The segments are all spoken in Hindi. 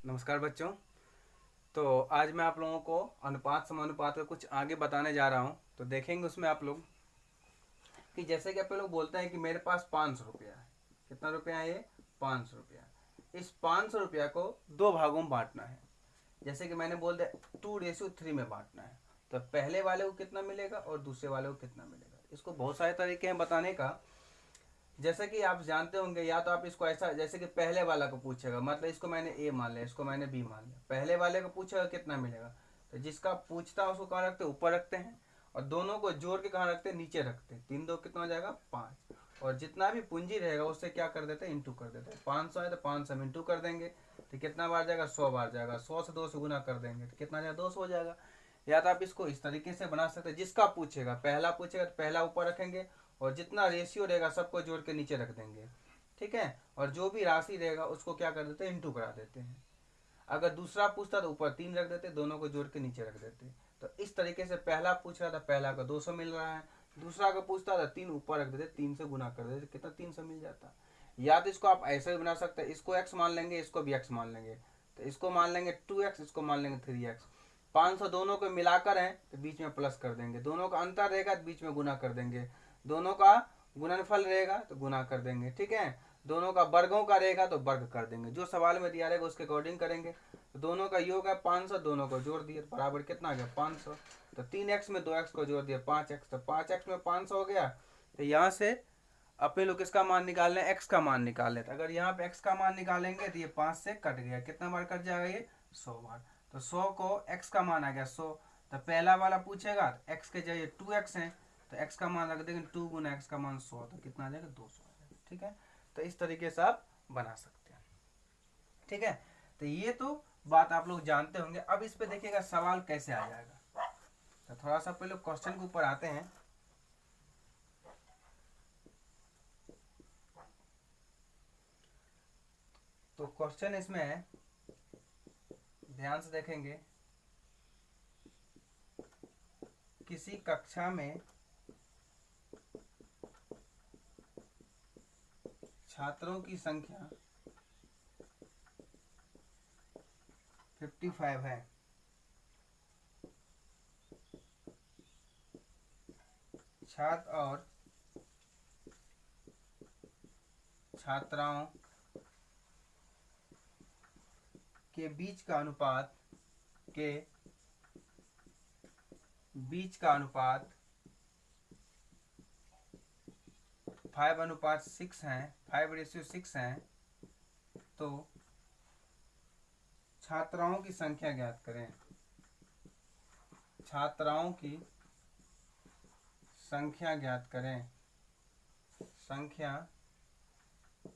नमस्कार बच्चों। तो आज मैं आप लोगों को अनुपात समानुपात का कुछ आगे बताने जा रहा हूँ। तो देखेंगे उसमें आप लोग कि जैसे कि आप लोग बोलते हैं कि मेरे पास 500 रुपया है। कितना रुपया है ये? 500 रुपया। इस 500 रुपया को दो भागों में बांटना है। जैसे कि मैंने बोल दिया 2:3 में बांटना है। तो पहले वाले को कितना मिलेगा और दूसरे वाले को कितना मिलेगा। इसको बहुत सारे तरीके हैं बताने का। जैसे कि आप जानते होंगे, या तो आप इसको ऐसा, जैसे कि पहले वाला को पूछेगा, मतलब इसको मैंने ए मान लिया, इसको मैंने बी मान लिया, पहले वाले को पूछेगा कितना मिलेगा। तो जिसका पूछता है उसको कहाँ रखते हैं? ऊपर रखते हैं। और दोनों को जोड़ के कहाँ रखते हैं? नीचे रखते हैं। 3 2 कितना हो जाएगा? 5। और जितना भी पूंजी रहेगा उससे क्या कर देते हैं? इंटू कर देते हैं। 500 है तो 500 में इंटू कर देंगे तो कितना बार जाएगा? 100 बार जाएगा। 100 से 2 से गुना कर देंगे तो कितना जाएगा? 200 हो जाएगा। या तो आप इसको इस तरीके से बना सकते हैं, जिसका पूछेगा पहला पूछेगा तो पहला ऊपर रखेंगे और जितना रेशियो रहेगा सबको जोड़ के नीचे रख देंगे। ठीक है। और जो भी राशि रहेगा उसको क्या कर देते हैं? इंटू करा देते हैं। अगर दूसरा पूछता तो ऊपर 3 रख देते, दोनों को जोड़ के नीचे रख देते। तो इस तरीके से पहला पूछ रहा था, पहला का 200 मिल रहा है। दूसरा का पूछता था 3, ऊपर रख देते, 3 से गुना कर देते, कितना? 300 मिल जाता। या तो इसको आप ऐसे भी बना सकते हैं, इसको x मान लेंगे, इसको भी x मान लेंगे। तो इसको मान लेंगे 2x, इसको मान लेंगे 3x। 500 दोनों को मिलाकर है तो बीच में प्लस कर देंगे, दोनों का अंतर रहेगा तो बीच में गुना कर देंगे, दोनों का गुणनफल रहेगा तो गुना कर देंगे। ठीक है। दोनों का वर्गों का रहेगा तो वर्ग कर देंगे, जो सवाल में दिया रहेगा उसके अकॉर्डिंग करेंगे। तो दोनों का योग है 500, दोनों को जोड़ दिए बराबर कितना आ गया? 500। तो 3x में 2x को जोड़ दिया 5x, तो 5x में 500 हो गया। तो यहाँ से अपने लोग किसका मान निकाल लें? x का मान निकाल लें। तो अगर यहाँ पे x का मान निकालेंगे तो ये 5 से कट गया, कितना बार कट जाएगा? ये 100 बार। तो 100 को x का मान आ गया 100। तो पहला वाला पूछेगा तो x के जगह 2x है तो x का मान रख देंगे 2 गुना x का मान 100, तो कितना आ जाएगा? 200 आ जाएगा। ठीक है। तो इस तरीके से आप बना सकते हैं। ठीक है। तो ये तो बात आप लोग जानते होंगे। अब इस पे देखिएगा सवाल कैसे आ जाएगा। तो थोड़ा सा पहले क्वेश्चन के ऊपर आते हैं। तो क्वेश्चन इसमें है, ध्यान से देखेंगे। किसी कक्षा में छात्रों की संख्या 55 है। छात्र और छात्राओं के बीच का अनुपात के बीच का अनुपात 5:6 है, 5:6 है। तो छात्राओं की संख्या ज्ञात करें। छात्राओं की संख्या ज्ञात करें। संख्या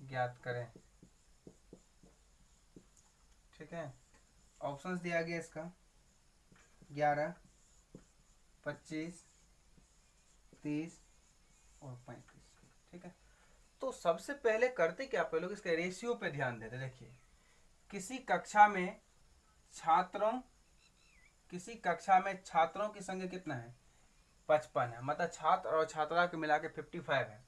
ज्ञात करें। ठीक है। ऑप्शंस दिया गया इसका 11, 25, 30 और 35। ठीक है। तो सबसे पहले करते क्या, आप लोग इसके रेशियो पे ध्यान देते। देखिए, किसी कक्षा में छात्रों किसी कक्षा में छात्रों की संख्या कितना है? 55 है। मतलब छात्र और छात्रा के मिला के 55 है,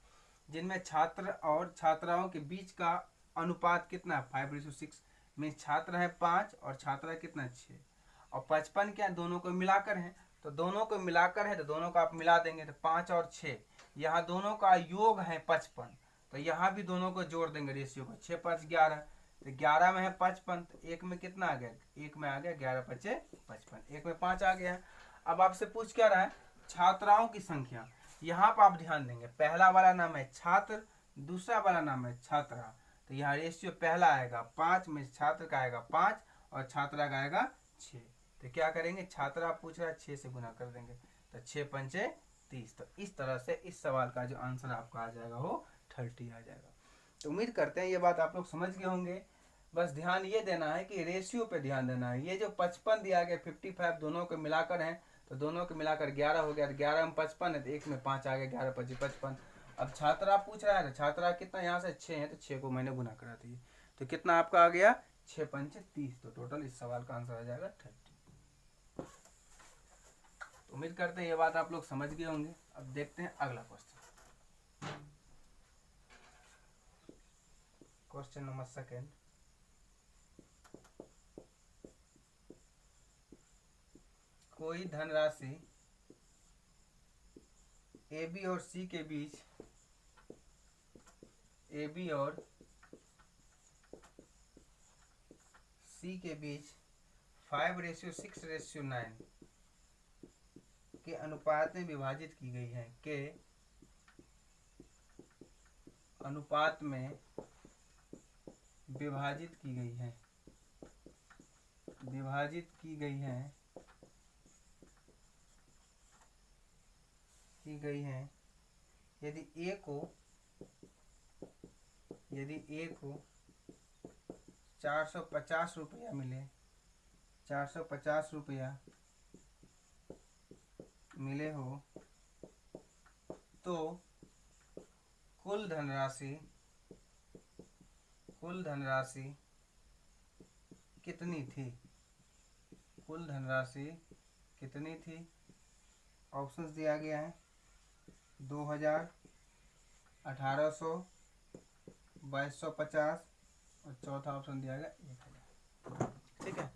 जिनमें छात्र और छात्राओं के बीच का अनुपात कितना है? 5:6 में छात्र है 5 और छात्रा कितना? 6। और 55 क्या, दोनों को मिलाकर है। तो दोनों को मिलाकर है तो दोनों का आप मिला देंगे तो 5 और 6, यहाँ दोनों का योग है 55। तो यहाँ भी दोनों को जोड़ देंगे रेशियो को, 6 5 11। तो 11 में है 55, तो एक में कितना आ गया? एक में आ गया 11 5 55, एक में 5 आ गया। अब आपसे पूछ क्या रहा है? छात्राओं की संख्या। यहाँ पर आप ध्यान देंगे, पहला वाला नाम है छात्र, दूसरा वाला नाम है छात्रा। तो यहाँ रेशियो पहला आएगा 5 में छात्र का आएगा 5 और छात्रा का आएगा 6। तो क्या करेंगे? छात्रा पूछ रहा है 6 से गुना कर देंगे तो 6 पंचे 30। तो इस तरह से इस सवाल का जो आंसर आपका आ जाएगा वो 30 आ जाएगा। तो उम्मीद करते हैं ये बात आप लोग समझ गए होंगे। बस ध्यान ये देना है कि रेशियो पे ध्यान देना है। ये जो 55 दिया गया 55 दोनों को मिलाकर है, तो दोनों को मिलाकर 11 हो गया। तो 11 में 55 है तो एक में 5 आ गया, 11 5 55। अब छात्रा पूछ रहा है तो छात्रा कितना? यहाँ से 6 है तो 6 को मैंने गुना करा दिया, तो कितना आपका आ गया? 6 पंचे 30। तो टोटल इस सवाल का आंसर आ जाएगा 30। तो उम्मीद करते हैं ये बात आप लोग समझ गए होंगे। अब देखते हैं अगला क्वेश्चन। Question number second. कोई धनराशि ए बी और सी के बीच, ए बी और सी के बीच 5:6:9 के अनुपात में विभाजित की गई है, के अनुपात में विभाजित की गई है, विभाजित की गई है यदि ए को 450 रुपया मिले, 450 रुपया मिले हो, तो कुल धनराशि कितनी थी? कुल धनराशि कितनी थी? ऑप्शंस दिया गया है 2000, 1800, 2250 और चौथा ऑप्शन दिया गया 1000। ठीक है।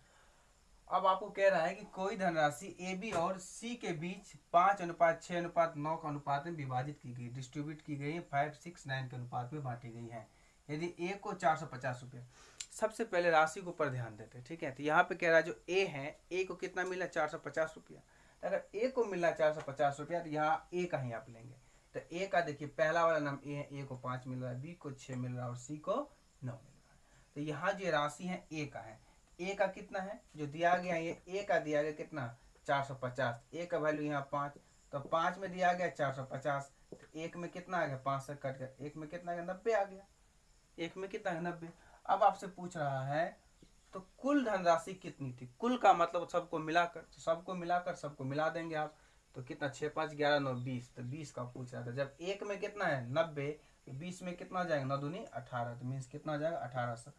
अब आपको कह रहा है कि कोई धनराशि ए बी और सी के बीच 5:6:9 का अनुपात में विभाजित की गई, डिस्ट्रीब्यूट की गई है, 5:6:9 के अनुपात में बांटी गई है यदि ए को 450 रुपये। सबसे पहले राशि के ऊपर ध्यान देते हैं। ठीक है, तो यहाँ पे कह रहा है जो ए है, ए को कितना मिला? 450 रुपया। तो अगर ए को मिला 450 रुपया तो यहाँ ए का ही आप लेंगे। तो ए का देखिए पहला वाला नाम ए है, ए को 5 मिल रहा है, बी को 6 मिल रहा है और सी को 9 मिल रहा है। तो यहाँ जो राशि है ए का है, ए का कितना है जो दिया गया है, ये ए का दिया गया कितना? 450। ए का वैल्यू यहाँ 5, तो 5 में दिया गया 450, तो एक में कितना आ गया? 5 से कट गया, एक में कितना आ गया? 90 आ गया। एक में कितना है? 90। अब आपसे पूछ रहा है तो कुल धनराशि कितनी थी? कुल का मतलब सबको मिलाकर, तो सबको मिला देंगे आप, तो कितना? 6 5 11 9 20, तो 20 का पूछ रहा था। जब एक में कितना है? 90, तो 20 में कितना आ जाएगा? 9 दूनी 18, तो मीन्स कितना आ जाएगा? 1800।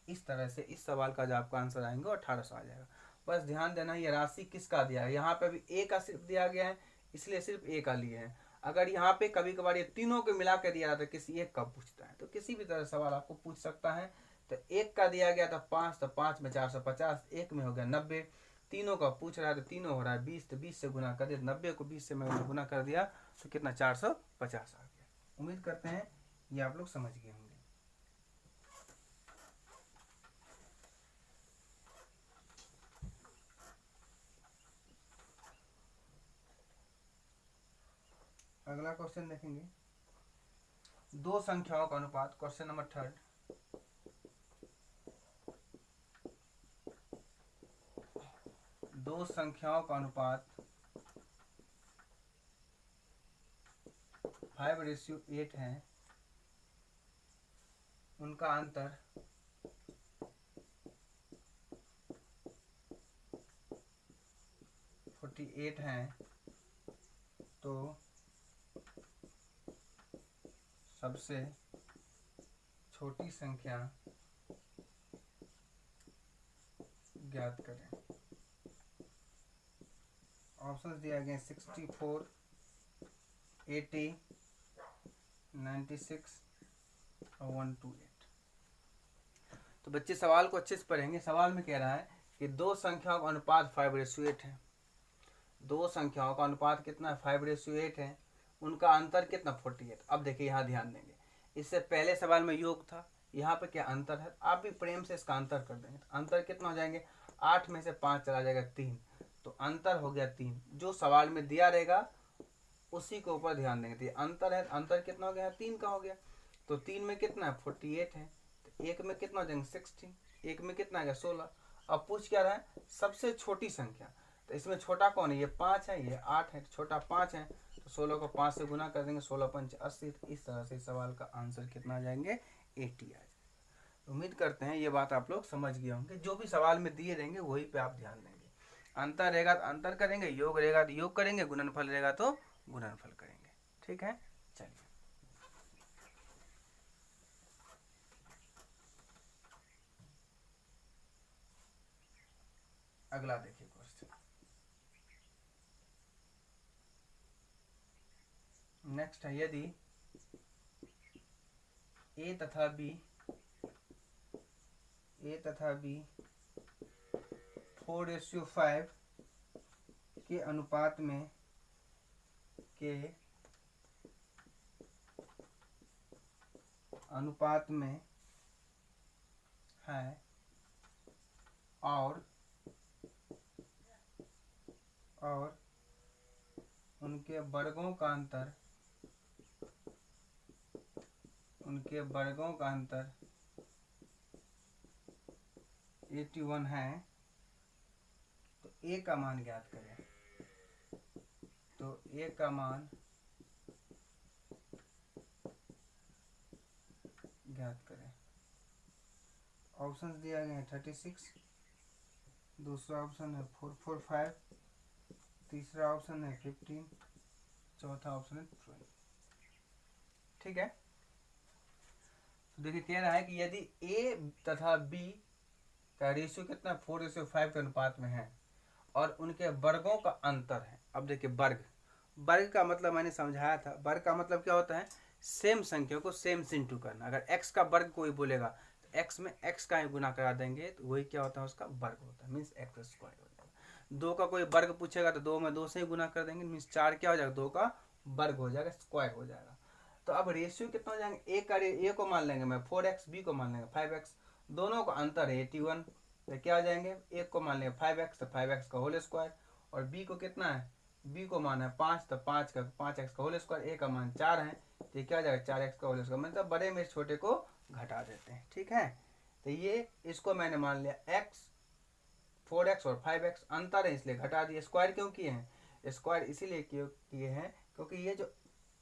इस तरह से इस सवाल का जो आपका आंसर आएंगे 1800 आ जाएगा। बस ध्यान देना ये राशि किसका दिया है, यहाँ पे भी ए का सिर्फ दिया गया है इसलिए सिर्फ ए का लिए हैं। अगर यहाँ पे कभी कभार ये तीनों को मिला कर दिया जाता है, किसी एक का पूछता है तो किसी भी तरह सवाल आपको पूछ सकता है। तो एक का दिया गया था 5, तो 5 में 450, एक में हो गया 90, तीनों का पूछ रहा है तो तीनों हो रहा है 20, तो 20 से गुना कर दिया, 90 को 20 से मैंने गुना कर दिया तो कितना? 450 आ गया। उम्मीद करते हैं ये आप लोग समझ गए होंगे। अगला क्वेश्चन देखेंगे, दो संख्याओं का अनुपात, क्वेश्चन नंबर 3। दो संख्याओं का अनुपात 5:8 है, उनका अंतर 48 है, तो सबसे छोटी संख्या ज्ञात करें। ऑप्शंस दिया गए 64, 80, 96 और 128। तो बच्चे सवाल को अच्छे से पढ़ेंगे। सवाल में कह रहा है कि दो संख्याओं का अनुपात 5:8 है। दो संख्याओं का अनुपात कितना है? 5:8 है। उनका अंतर कितना? 48। अब देखिए यहाँ ध्यान देंगे, इससे पहले सवाल में योग था, यहाँ पे क्या अंतर है? आप भी प्रेम से इसका अंतर कर देंगे तो अंतर कितना हो जाएंगे? 8 में से 5 चला जाएगा 3, तो अंतर हो गया 3। जो सवाल में दिया रहेगा उसी के ऊपर ध्यान देंगे। तो ये अंतर है, अंतर कितना हो गया? 3 का हो गया। तो 3 में कितना है? 48 है। तो एक में कितना हो जाएंगे? 60, एक में कितना आ गया? 16। अब पूछ क्या रहा है? सबसे छोटी संख्या। तो इसमें छोटा कौन है? ये 5 है, ये 8 है, छोटा 5 है, तो 16 को 5 से गुना कर देंगे, 16 पंच 80। इस तरह से सवाल का आंसर कितना आ जाएंगे? 80 आ जाएगा। उम्मीद करते हैं ये बात आप लोग समझ गए होंगे। जो भी सवाल में दिए रहेंगे वही पे आप ध्यान देंगे। अंतर रहेगा तो अंतर करेंगे, योग रहेगा तो योग करेंगे, गुणनफल रहेगा तो गुणनफल करेंगे। ठीक है, चलिए अगला देखिए क्वेश्चन। नेक्स्ट है, यदि ए तथा बी 4:5 के अनुपात में है और उनके वर्गों का अंतर 81 है, तो ए का मान ज्ञात करें। तो ए का मान ज्ञात करें। ऑप्शन दिया गया है 36, दूसरा ऑप्शन है 445, तीसरा ऑप्शन है 15, चौथा ऑप्शन है 20। ठीक है, तो देखिए कह रहा है कि यदि ए तथा बी का रेशियो कितना 4:5 के अनुपात में है और उनके वर्गों का अंतर है। अब देखिए वर्ग का मतलब मैंने समझाया था, वर्ग का मतलब क्या होता है, सेम संख्या को सेम से इंटू करना। अगर x का वर्ग कोई बोलेगा तो x में x का ही गुना करा देंगे, तो वही क्या होता है, उसका वर्ग होता है, मीन्स x स्क्वायर हो जाएगा। 2 का कोई वर्ग पूछेगा तो 2 में 2 से ही गुना कर देंगे, मीन्स 4 क्या हो जाएगा, 2 का वर्ग हो जाएगा, स्क्वायर हो जाएगा। तो अब रेशियो कितना हो जाएंगे, ए को मान लेंगे मैं 4x, बी को मान लेंगे 5x, दोनों का अंतर है 81, तो क्या हो जाएंगे, एक को मान लेंगे 5x, तो 5x का होल स्क्वायर, और बी को कितना है, बी को मान है 5, तो 5x का होल स्क्वायर, ए का मान 4 है, तो क्या हो जाएगा 4x का होल स्क्वायर। मतलब बड़े में छोटे को घटा देते हैं। ठीक है, तो ये इसको मैंने मान लिया x, 4x और 5x अंतर है इसलिए घटा दिए। स्क्वायर क्यों किए हैं, स्क्वायर इसीलिए किए हैं क्योंकि ये जो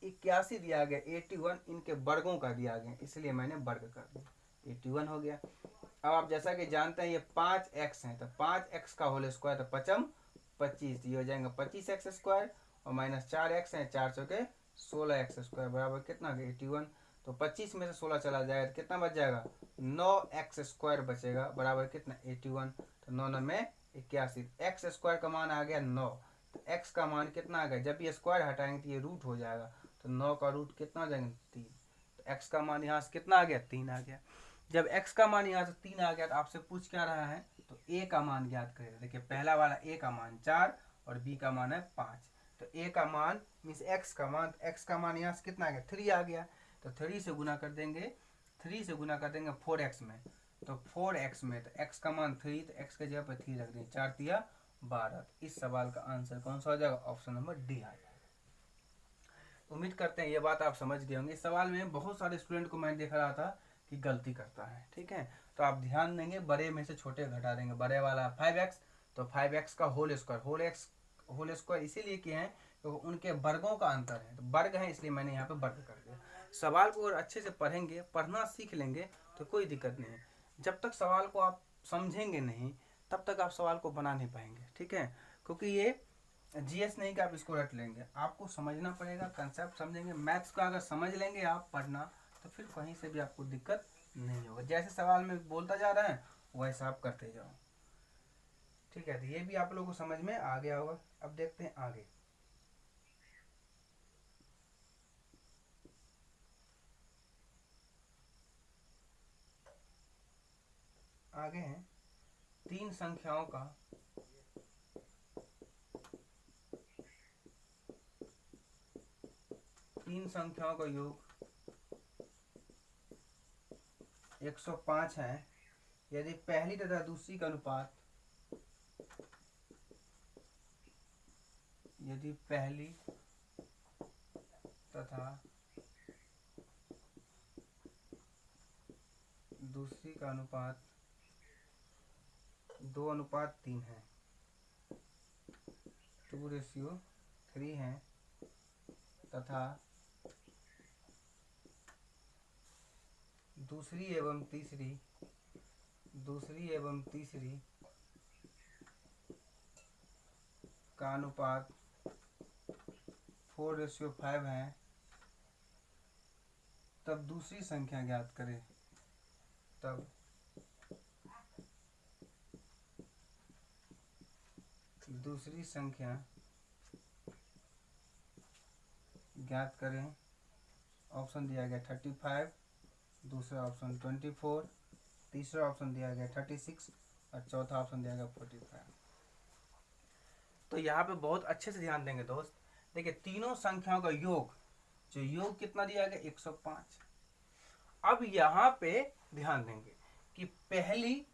81 दिया गया 81 इनके वर्गों का दिया गया, इसलिए मैंने वर्ग कर दिया, 81 हो गया। अब आप जैसा कि जानते हैं ये 5x है, तो 5x का होल स्क्वायर, तो 5 25, ये हो जाएंगे 25x स्क्वायर, और माइनस 4x है, 4 चौके 16x स्क्वायर बराबर कितना 81। तो 25 में से 16 चला जाएगा तो कितना बच जाएगा, 9x स्क्वायर बचेगा बराबर कितना 81। तो 9 में 81, x स्क्वायर का मान आ गया 9, तो x का मान कितना आ गया, जब ये स्क्वायर हटाएंगे तो ये रूट हो जाएगा, तो 9 का रूट कितना आ जाएगा 3, तो x का मान यहाँ से कितना आ गया 3 आ गया। जब x का मान यहाँ से 3 आ गया तो आपसे पूछ क्या रहा है, तो a का मान ज्ञात करेगा। देखिए पहला वाला a का मान 4 और b का मान है 5, तो a का मान मीन्स x का मान यहाँ से कितना आ गया 3 आ गया, तो 3 से गुना कर देंगे 4x में, तो 4x में तो x का मान 3, तो x के जगह पर 3 रख देंगे, 4 तिया 12। इस सवाल का आंसर कौन सा हो जाएगा, ऑप्शन नंबर डी आ जाएगा। उम्मीद करते हैं ये बात आप समझ गए होंगे। इस सवाल में बहुत सारे स्टूडेंट को मैं देख रहा था कि गलती करता है। ठीक है, तो आप ध्यान देंगे, बड़े में से छोटे घटा देंगे। बड़े वाला 5x, तो 5x का होल स्क्वायर इसीलिए किए हैं क्योंकि उनके वर्गों का अंतर है, तो वर्ग है इसलिए मैंने यहाँ पे वर्ग कर दिया। सवाल को अगर अच्छे से पढ़ेंगे, पढ़ना सीख लेंगे तो कोई दिक्कत नहीं है। जब तक सवाल को आप समझेंगे नहीं तब तक आप सवाल को बना नहीं पाएंगे। ठीक है, क्योंकि ये जीएस नहीं कि आप इसको रट लेंगे, आपको समझना पड़ेगा, कंसेप्ट समझेंगे। मैथ्स का अगर समझ लेंगे आप पढ़ना, तो फिर कहीं से भी आपको दिक्कत नहीं होगा। जैसे सवाल में बोलता जा रहा है वैसा आप करते जाओ। ठीक है, तो ये भी आप लोगों को समझ में आ गया होगा। अब देखते हैं आगे। आगे हैं तीन संख्याओं का योग 105 है यदि पहली तथा दूसरी का अनुपात दूसरी का अनुपात 2:3 है, 2:3 है, तथा दूसरी एवं तीसरी का अनुपात 4:5 है, तब दूसरी संख्या ज्ञात करें। दूसरी संख्या ज्ञात करें। ऑप्शन दिया गया 35, दूसरा ऑप्शन 24, तीसरा ऑप्शन दिया गया 36 और चौथा ऑप्शन दिया गया 45। तो यहाँ पे बहुत अच्छे से ध्यान देंगे दोस्त। देखिए तीनों संख्याओं का योग, जो योग कितना दिया गया 105। अब यहाँ पे ध्यान देंगे कि पहली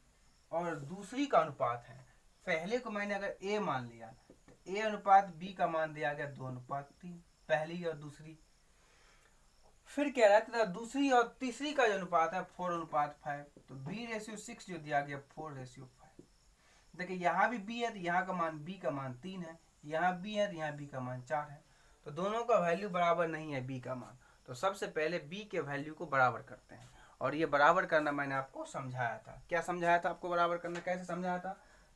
और दूसरी का अनुपात है। पहले को मैंने अगर ए मान लिया तो ए अनुपात बी का मान दिया गया 2:3, पहली और दूसरी। फिर कह रहा है दूसरी और तीसरी का जो अनुपात है 4:5, तो B/6 जो दिया गया 4:5। देखिए यहाँ भी बी है तो यहाँ का मान बी का मान 3 है, यहाँ बी है तो यहाँ बी का मान 4 है, तो दोनों का वैल्यू बराबर नहीं है बी का मान। तो सबसे पहले बी के वैल्यू को बराबर करते हैं, और ये बराबर करना मैंने आपको समझाया था। क्या समझाया था आपको बराबर करना कैसे समझाया था?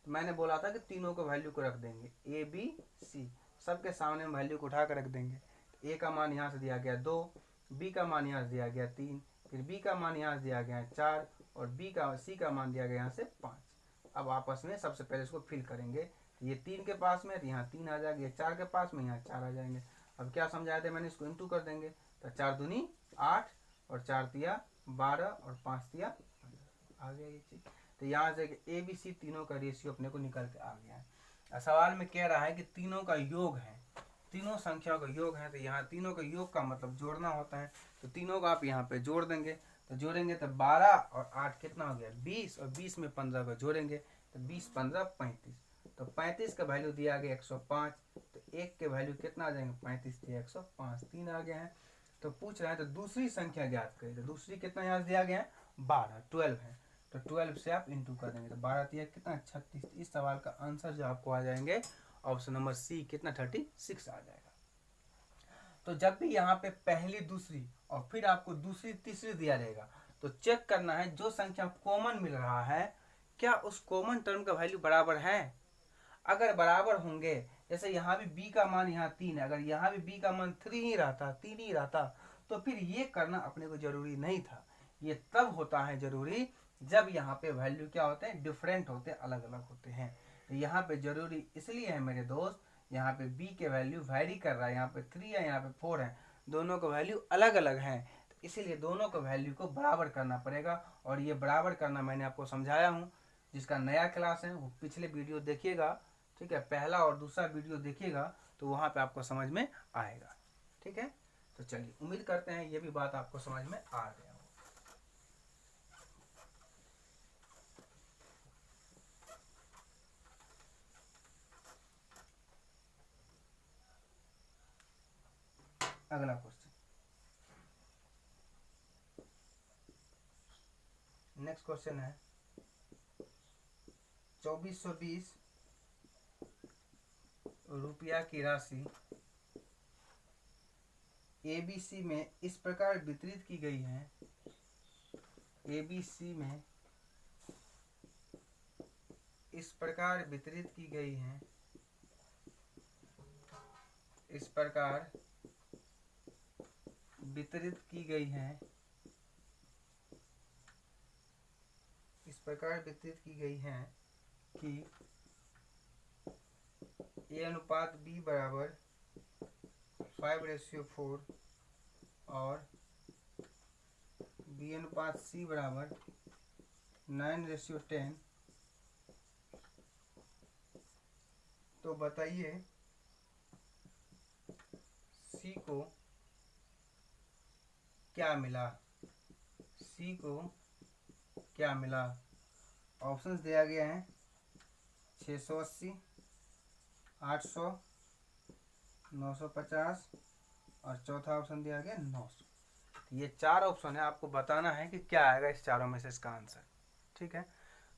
तो मैंने बोला था कि तीनों को वैल्यू को रख देंगे, ए बी सी, सबके सामने वैल्यू को उठा कर रख देंगे। ए का मान यहाँ से दिया गया 2, बी का मान यहाँ से दिया गया 3, फिर बी का मान यहाँ से दिया गया 4, और सी का मान दिया गया यहाँ से 5। अब आपस में सबसे पहले इसको फिल करेंगे, तो ये 3 के पास में तो यहाँ 3 आ जाएगा, 4 के पास में यहाँ 4 आ जाएंगे। अब क्या समझाया था मैंने, इसको इंटू कर देंगे, तो 4 दूनी 8 और 4 तिया 12 और 5 तिया 15 आ गया ये चीज़। तो यहाँ से ए बी सी तीनों का रेशियो अपने को निकल के आ गया है। सवाल में कह रहा है कि तीनों का योग है, तीनों संख्याओं का योग है, तो यहाँ तीनों का योग का मतलब जोड़ना होता है। तो तीनों को आप यहाँ पे जोड़ देंगे, तो जोड़ेंगे तो 12 और 8 कितना हो गया 20, और 20 में 15 को जोड़ेंगे तो 20 15 35। तो 35 का वैल्यू दिया गया 105, तो एक के वैल्यू कितना आ जाएंगे 35 दिया 105, 3 आ गया है। तो पूछ रहे हैं तो दूसरी संख्या ज्ञात करें, तो दूसरी कितना यहाँ दिया गया है 12 है, तो 12 से आप इंटू कर देंगे, तो 12 तिया कितना 36। इस सवाल का आंसर जो आपको आ जाएंगे ऑप्शन नंबर सी कितना 36 आ जाएगा। तो जब भी यहाँ पे पहली दूसरी और फिर आपको दूसरी तीसरी दिया रहेगा, तो चेक करना है जो संख्या कॉमन मिल रहा है क्या उस कॉमन टर्म का वैल्यू बराबर है। अगर बराबर होंगे, जैसे यहाँ भी b का मान यहाँ 3 है, अगर यहाँ भी b का मान 3 ही रहता 3 ही रहता, तो फिर ये करना अपने को जरूरी नहीं था। ये तब होता है जरूरी जब यहाँ पे वैल्यू क्या होते हैं डिफरेंट होते हैं, अलग अलग होते हैं। तो यहाँ पे जरूरी इसलिए है मेरे दोस्त, यहाँ पे b के वैल्यू वैरी कर रहा है, यहाँ पे 3 है यहाँ पे 4 है, दोनों का वैल्यू अलग अलग है, तो इसीलिए दोनों का वैल्यू को बराबर करना पड़ेगा। और ये बराबर करना मैंने आपको समझाया हूँ। जिसका नया क्लास है वो पिछले वीडियो देखिएगा, ठीक है, पहला और दूसरा वीडियो देखिएगा, तो वहाँ पे आपको समझ में आएगा। ठीक है, तो चलिए उम्मीद करते हैं ये भी बात आपको समझ में आ गया हो। अगला क्वेश्चन, नेक्स्ट क्वेश्चन है 2420 रुपया की राशि ABC में इस प्रकार वितरित की गई है, ABC में इस प्रकार वितरित की गई है, इस प्रकार वितरित की गई है, इस प्रकार वितरित की गई है कि A अनुपात B बराबर 5:4 और B अनुपात C बराबर 9:10। तो बताइए C को क्या मिला, C को क्या मिला। ऑप्शंस दिया गया है 680, 800, 950 और चौथा ऑप्शन दिया गया 900। ये 4 ऑप्शन है, आपको बताना है कि क्या आएगा इस चारों में से इसका आंसर। ठीक है,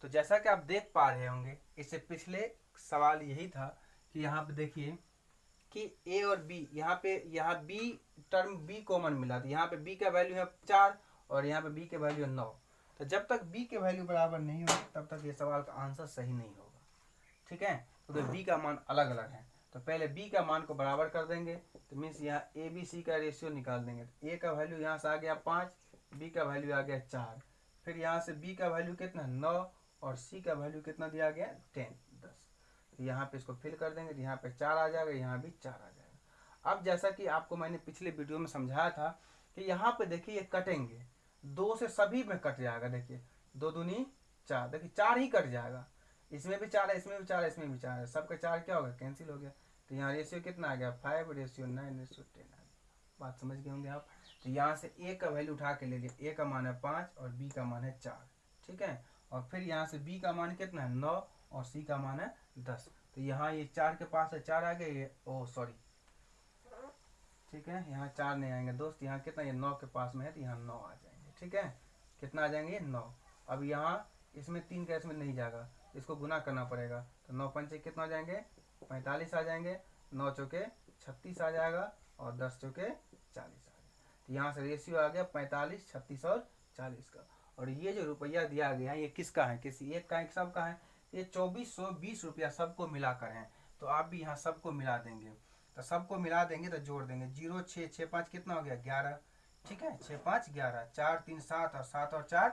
तो जैसा कि आप देख पा रहे होंगे, इससे पिछले सवाल यही था कि यहाँ पे देखिए कि A और B, यहाँ B टर्म B कॉमन मिला, तो यहाँ पे B का वैल्यू है 4 और यहाँ पे B के वैल्यू है 9। तो जब तक B के वैल्यू बराबर नहीं होगी तब तक ये सवाल का आंसर सही नहीं होगा। ठीक है, तो B का मान अलग अलग है, तो पहले B का मान को बराबर कर देंगे, तो मीन्स यहाँ A B C का रेशियो निकाल देंगे। तो A का वैल्यू यहाँ से आ गया 5, B का वैल्यू आ गया 4, फिर यहाँ से B का वैल्यू कितना 9 और C का वैल्यू कितना दिया गया 10। तो यहाँ पे इसको फिल कर देंगे, तो यहाँ पे 4 आ जाएगा, यहाँ भी 4 आ जाएगा। अब जैसा कि आपको मैंने पिछले वीडियो में समझाया था कि यहाँ पे देखिए ये कटेंगे, 2 से सभी में कट जाएगा। देखिए 2 दूनी 4, देखिए 4 ही कट जाएगा, इसमें भी 4 है, इसमें भी 4 है, इसमें भी 4 है, सबका 4 क्या होगा, कैंसिल हो गया। तो यहाँ रेशियो कितना आ गया, 5:9:10 आ गया। बात समझ गए होंगे आप। तो यहाँ से ए का वैल्यू उठा के ले लिए, ए का मान है 5 और बी का मान है 4, ठीक है। और फिर यहाँ से बी का मान कितना है 9 और सी का मान है 10। तो यहाँ ये 4 के पास है 4 आ गए, ये ओ सॉरी, ठीक है, यहाँ 4 नहीं आएंगे दोस्त, यहाँ कितना, ये 9 के पास में है तो यहाँ 9 आ जाएंगे, ठीक है। कितना आ जाएंगे 9। अब यहाँ इसमें 3 का इसमें नहीं जाएगा, इसको गुना करना पड़ेगा। तो 9 पंचे कितना आ जाएंगे, 45 आ जाएंगे, 9 चौके 36 आ जाएगा और 10 चौके 40 आ जाएगा। तो यहाँ से रेशियो आ गया 45, 36 और 40 का। और ये जो रुपया दिया गया ये किसका है, किसी एक का, एक सबका है। ये 2420 रुपया सबको मिलाकर है। तो आप भी यहाँ सबको मिला देंगे, तो सबको मिला देंगे तो जोड़ देंगे, 0 6 6 5 कितना हो गया 11, ठीक है, 6 5 11, 4 3 7 और 7 और 4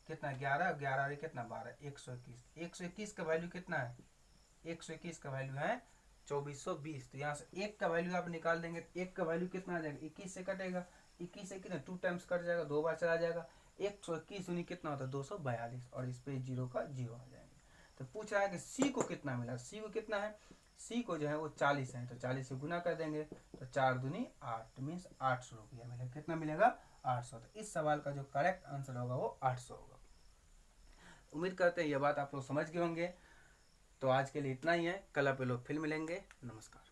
कितना 11, 11 और कितना 12, 121। 121 का वैल्यू कितना है, 121 का वैल्यू है 2420। तो यहाँ से एक का वैल्यू आप निकाल देंगे, एक का वैल्यू कितना आ जाएगा, 21 से कटेगा, 21 से कितना 2 टाइम्स कट जाएगा, 2 बार चला जाएगा, 121 उन्हीं कितना होता है 242 और इस पे 0 का 0 आ जाएंगे। तो पूछ रहा है कि सी को कितना मिला, सी को कितना है, सी को जो है वो 40 है, तो 40 से गुना कर देंगे तो 4 दूनी 8 मीन्स 800 रुपया मिलेगा। कितना मिलेगा 800। तो इस सवाल का जो करेक्ट आंसर होगा वो 800 होगा। उम्मीद करते हैं ये बात आप लोग समझ गए होंगे। तो आज के लिए इतना ही है, कल आप लोग फिर मिलेंगे। नमस्कार।